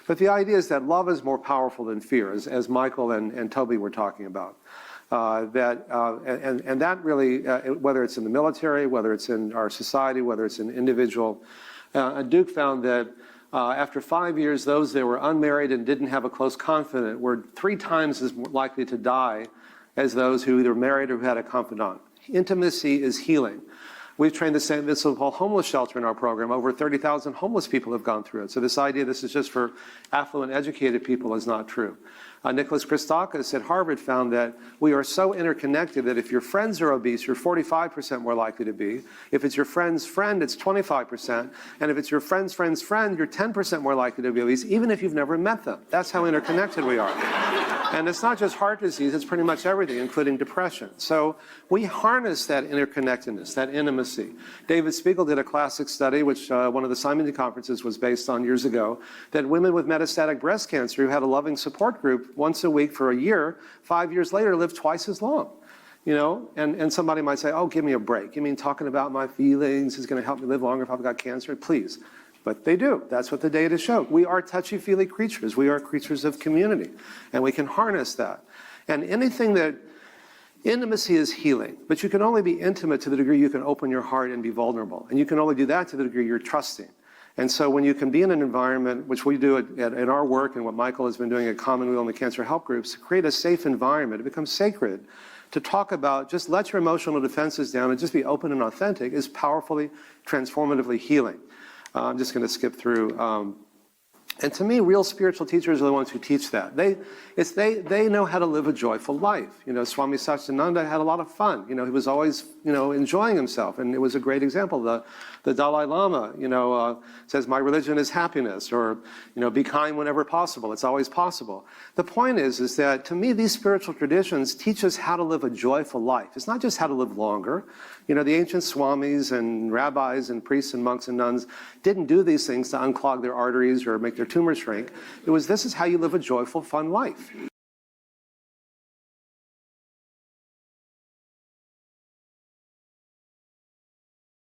But the idea is that love is more powerful than fear, as Michael and Toby were talking about. And that really, whether it's in the military, whether it's in our society, whether it's an individual, Duke found that after 5 years, those that were unmarried and didn't have a close confidant were 3 times as likely to die as those who either married or who had a confidant. Intimacy is healing. We've trained the St. Vincent de Paul homeless shelter in our program. Over 30,000 homeless people have gone through it. So this idea this is just for affluent, educated people is not true. Nicholas Christakis at Harvard found that we are so interconnected that if your friends are obese, you're 45% more likely to be. If it's your friend's friend, it's 25%. And if it's your friend's friend's friend, you're 10% more likely to be obese, even if you've never met them. That's how interconnected we are. And it's not just heart disease, it's pretty much everything, including depression. So we harness that interconnectedness, that intimacy. David Spiegel did a classic study, which one of the Simon conferences was based on years ago, that women with metastatic breast cancer who had a loving support group once a week for a year, 5 years later lived twice as long. You know, and somebody might say, oh, give me a break. You mean talking about my feelings is going to help me live longer if I've got cancer? Please. But they do. That's what the data show. We are touchy-feely creatures. We are creatures of community, and we can harness that. And anything that, intimacy is healing, but you can only be intimate to the degree you can open your heart and be vulnerable. And you can only do that to the degree you're trusting. And so when you can be in an environment, which we do in our work and what Michael has been doing at Commonweal and the Cancer Help Groups, to create a safe environment, it becomes sacred. To talk about, just let your emotional defenses down and just be open and authentic is powerfully, transformatively healing. I'm just going to skip through. And to me, real spiritual teachers are the ones who teach that. They know how to live a joyful life. You know, Swami Satchidananda had a lot of fun. You know, he was always, you know, enjoying himself, and it was a great example. The Dalai Lama, you know, says, my religion is happiness, or, you know, be kind whenever possible. It's always possible. The point is that, to me, these spiritual traditions teach us how to live a joyful life. It's not just how to live longer. You know, the ancient swamis and rabbis and priests and monks and nuns didn't do these things to unclog their arteries or make their tumors shrink. It was, this is how you live a joyful, fun life.